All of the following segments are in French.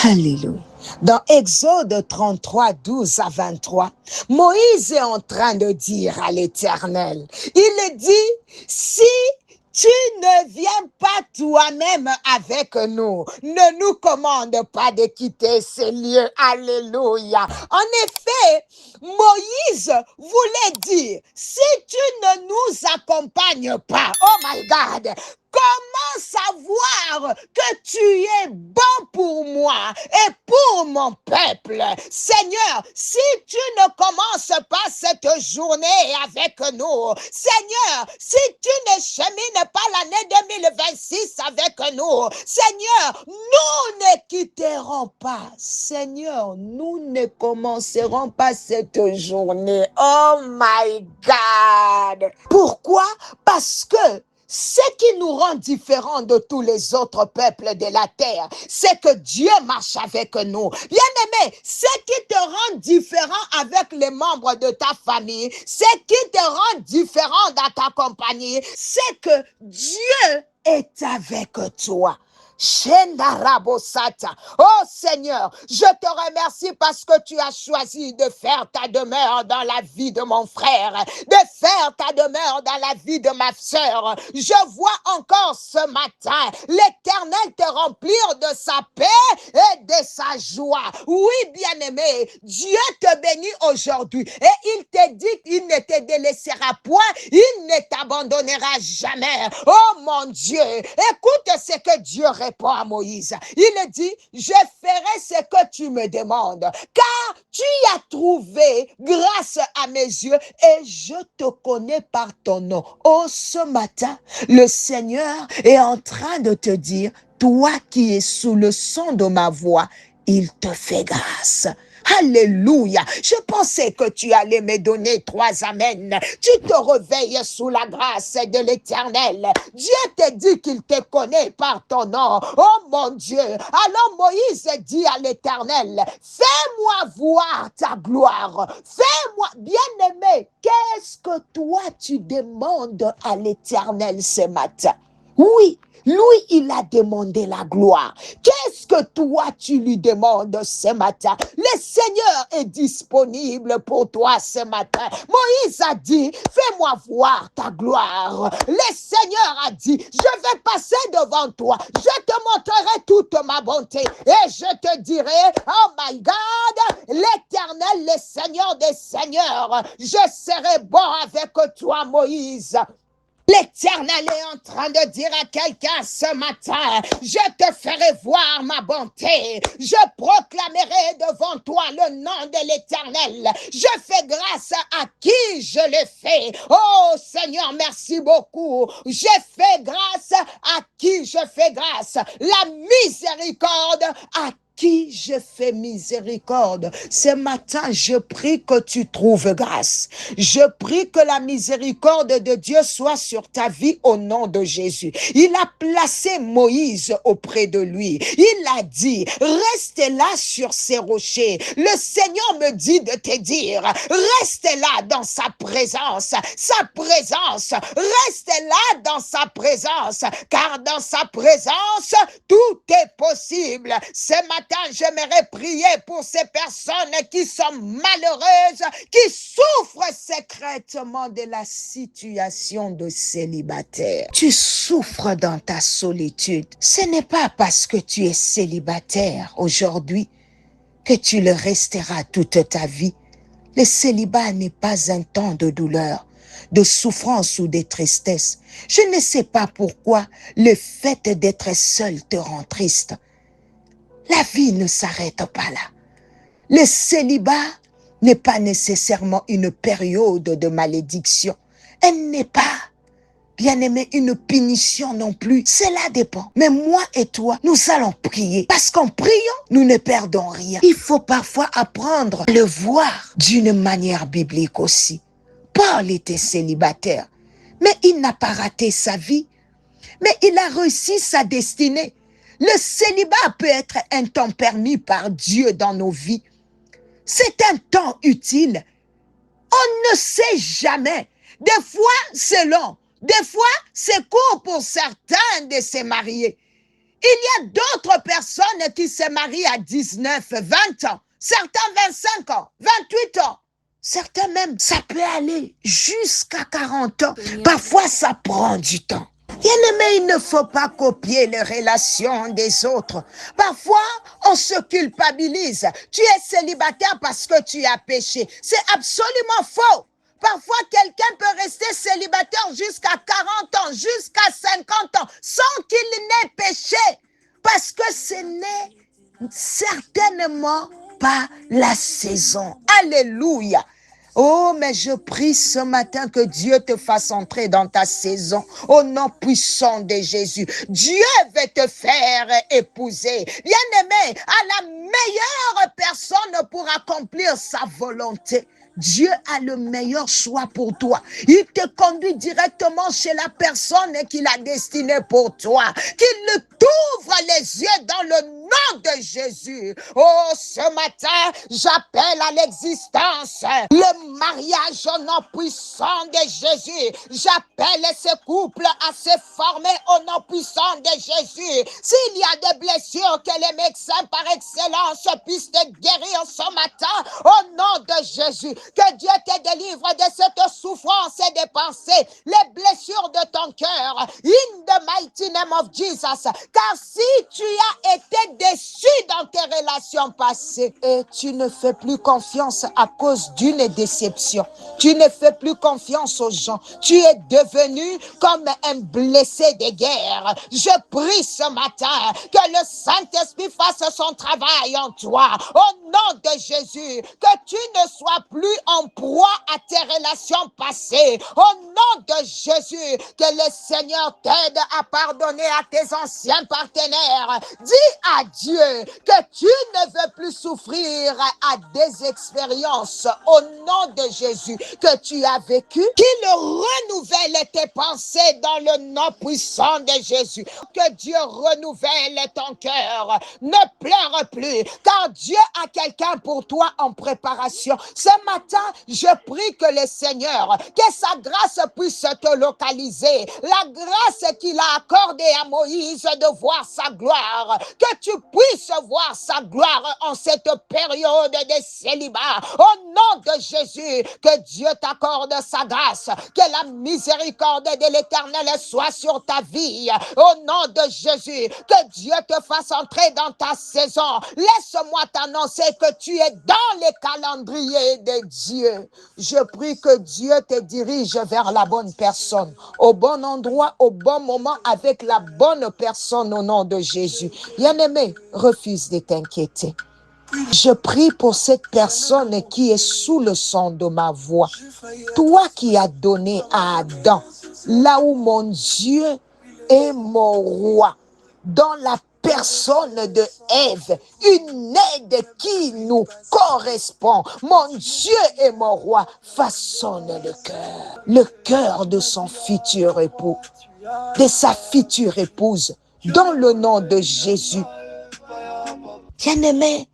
Alléluia. Dans Exode 33, 12 à 23, Moïse est en train de dire à l'Éternel, il dit, si tu ne viens pas toi-même avec nous, ne nous commande pas de quitter ces lieux. Alléluia. En effet, Moïse voulait dire, si tu ne nous accompagnes pas, oh my God, comment savoir que tu es bon pour moi et pour mon peuple? Seigneur, si tu ne commences pas cette journée avec nous, Seigneur, si tu ne chemines pas l'année 2026 avec nous, Seigneur, nous ne quitterons pas. Seigneur, nous ne commencerons pas cette journée. Oh my God! Pourquoi? Parce que ce qui nous rend différents de tous les autres peuples de la terre, c'est que Dieu marche avec nous. Bien-aimé, ce qui te rend différent avec les membres de ta famille, ce qui te rend différent dans ta compagnie, c'est que Dieu est avec toi. Oh Seigneur, je te remercie parce que tu as choisi de faire ta demeure dans la vie de mon frère, de faire ta demeure dans la vie de ma sœur. Je vois encore ce matin l'Éternel te remplir de sa paix et de sa joie. Oui, bien-aimé, Dieu te bénit aujourd'hui et il te dit qu'il ne te délaissera point, il ne t'abandonnera jamais. Oh mon Dieu, écoute ce que Dieu répond à Moïse. Il dit, je ferai ce que tu me demandes, car tu as trouvé grâce à mes yeux et je te connais par ton nom. Oh, ce matin, le Seigneur est en train de te dire, toi qui es sous le son de ma voix, il te fait grâce. Alléluia. Je pensais que tu allais me donner 3 amens. Tu te réveilles sous la grâce de l'Éternel. Dieu te dit qu'il te connaît par ton nom. Oh mon Dieu. Alors Moïse dit à l'Éternel, fais-moi voir ta gloire. Fais-moi, bien-aimé, qu'est-ce que toi tu demandes à l'Éternel ce matin? Oui, lui, il a demandé la gloire. Qu'est-ce que toi, tu lui demandes ce matin? Le Seigneur est disponible pour toi ce matin. Moïse a dit, fais-moi voir ta gloire. Le Seigneur a dit, je vais passer devant toi. Je te montrerai toute ma bonté. Et je te dirai, oh my God, l'Éternel, le Seigneur des Seigneurs, je serai bon avec toi, Moïse. L'Éternel est en train de dire à quelqu'un ce matin, je te ferai voir ma bonté, je proclamerai devant toi le nom de l'Éternel, je fais grâce à qui je le fais. Oh Seigneur, merci beaucoup. Je fais grâce à qui je fais grâce. La miséricorde à qui je fais miséricorde. Ce matin, je prie que tu trouves grâce. Je prie que la miséricorde de Dieu soit sur ta vie au nom de Jésus. Il a placé Moïse auprès de lui. Il a dit, reste là sur ces rochers. Le Seigneur me dit de te dire, reste là dans sa présence. Sa présence. Reste là dans sa présence. Car dans sa présence, tout est possible. Ce matin, j'aimerais prier pour ces personnes qui sont malheureuses, qui souffrent secrètement de la situation de célibataire. Tu souffres dans ta solitude. Ce n'est pas parce que tu es célibataire aujourd'hui que tu le resteras toute ta vie. Le célibat n'est pas un temps de douleur, de souffrance ou de tristesse. Je ne sais pas pourquoi le fait d'être seul te rend triste. La vie ne s'arrête pas là. Le célibat n'est pas nécessairement une période de malédiction. Elle n'est pas, bien-aimé, une punition non plus. Cela dépend. Mais moi et toi, nous allons prier. Parce qu'en priant, nous ne perdons rien. Il faut parfois apprendre à le voir d'une manière biblique aussi. Paul était célibataire, mais il n'a pas raté sa vie. Mais il a réussi sa destinée. Le célibat peut être un temps permis par Dieu dans nos vies. C'est un temps utile. On ne sait jamais. Des fois, c'est long. Des fois, c'est court pour certains de se marier. Il y a d'autres personnes qui se marient à 19, 20 ans, certains 25 ans, 28 ans. Certains même, ça peut aller jusqu'à 40 ans. Parfois, ça prend du temps. Bien-aimé, il ne faut pas copier les relations des autres. Parfois, on se culpabilise. Tu es célibataire parce que tu as péché. C'est absolument faux. Parfois, quelqu'un peut rester célibataire jusqu'à 40 ans, jusqu'à 50 ans, sans qu'il n'ait péché. Parce que ce n'est certainement pas la saison. Alléluia. Oh, mais je prie ce matin que Dieu te fasse entrer dans ta saison au nom puissant de Jésus. Dieu veut te faire épouser. Bien-aimé, à la meilleure personne pour accomplir sa volonté. Dieu a le meilleur choix pour toi. Il te conduit directement chez la personne qu'il a destinée pour toi. Qu'il t'ouvre les yeux dans le nom de Jésus. Oh, ce matin, j'appelle à l'existence le mariage au nom puissant de Jésus. J'appelle ces couples à se former au nom puissant de Jésus. S'il y a des blessures, que les médecins par excellence puissent te guérir ce matin au nom de Jésus. Que Dieu te délivre de cette souffrance et des pensées, les blessures de ton cœur. In the mighty name of Jesus. Car si tu as été déçu dans tes relations passées et tu ne fais plus confiance à cause d'une déception, tu ne fais plus confiance aux gens, tu es devenu comme un blessé de guerre. Je prie ce matin que le Saint-Esprit fasse son travail en toi. Au nom de Jésus, que tu ne sois plus en proie à tes relations passées. Au nom de Jésus, que le Seigneur t'aide à pardonner à tes anciens partenaires. Dis à Dieu que tu ne veux plus souffrir à des expériences au nom de Jésus que tu as vécu. Qu'il renouvelle tes pensées dans le nom puissant de Jésus. Que Dieu renouvelle ton cœur. Ne pleure plus, car Dieu a quelqu'un pour toi en préparation. Ce matin, je prie que le Seigneur, que sa grâce puisse te localiser. La grâce qu'il a accordée à Moïse de voir sa gloire. Que tu puisses voir sa gloire en cette période de célibat. Au nom de Jésus, que Dieu t'accorde sa grâce. Que la miséricorde de l'Éternel soit sur ta vie. Au nom de Jésus, que Dieu te fasse entrer dans ta saison. Laisse-moi t'annoncer que tu es dans les calendriers de Dieu. Je prie que Dieu te dirige vers la bonne personne, au bon endroit, au bon moment, avec la bonne personne au nom de Jésus. Bien-aimé, refuse de t'inquiéter. Je prie pour cette personne qui est sous le son de ma voix. Toi qui as donné à Adam, là où mon Dieu est mon roi, dans la personne de Ève, une aide qui nous correspond. Mon Dieu est mon roi, façonne le cœur de son futur époux, de sa future épouse, dans le nom de Jésus. Bien-aimé,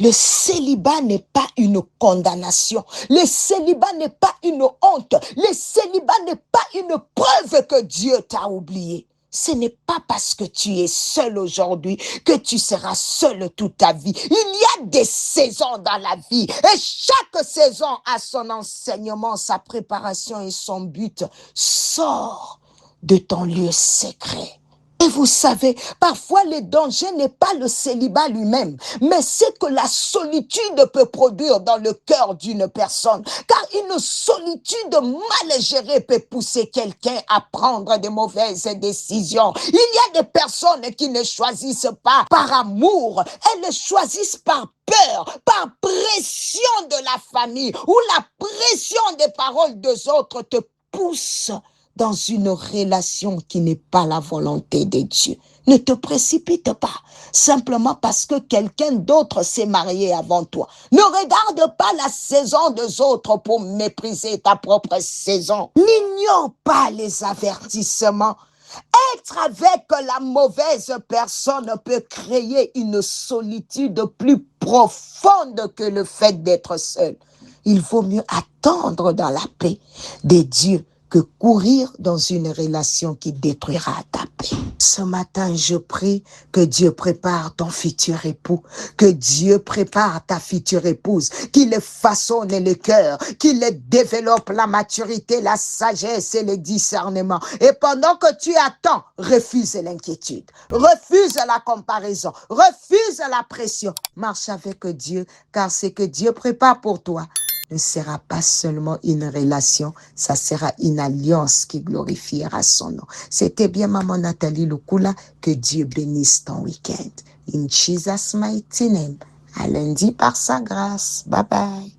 le célibat n'est pas une condamnation. Le célibat n'est pas une honte. Le célibat n'est pas une preuve que Dieu t'a oublié. Ce n'est pas parce que tu es seul aujourd'hui que tu seras seul toute ta vie. Il y a des saisons dans la vie et chaque saison a son enseignement, sa préparation et son but. Sors de ton lieu secret. Et vous savez, parfois le danger n'est pas le célibat lui-même, mais c'est que la solitude peut produire dans le cœur d'une personne. Car une solitude mal gérée peut pousser quelqu'un à prendre de mauvaises décisions. Il y a des personnes qui ne choisissent pas par amour, elles choisissent par peur, par pression de la famille ou la pression des paroles des autres te pousse dans une relation qui n'est pas la volonté de Dieu. Ne te précipite pas, simplement parce que quelqu'un d'autre s'est marié avant toi. Ne regarde pas la saison des autres pour mépriser ta propre saison. N'ignore pas les avertissements. Être avec la mauvaise personne peut créer une solitude plus profonde que le fait d'être seul. Il vaut mieux attendre dans la paix de Dieu que courir dans une relation qui détruira ta paix. Ce matin, je prie que Dieu prépare ton futur époux, que Dieu prépare ta future épouse, qu'il façonne le cœur, qu'il développe la maturité, la sagesse et le discernement. Et pendant que tu attends, refuse l'inquiétude, refuse la comparaison, refuse la pression. Marche avec Dieu, car ce que Dieu prépare pour toi ne sera pas seulement une relation, ça sera une alliance qui glorifiera son nom. C'était bien Maman Nathalie Lukula, que Dieu bénisse ton week-end. In Jesus' mighty name. À lundi par sa grâce. Bye bye.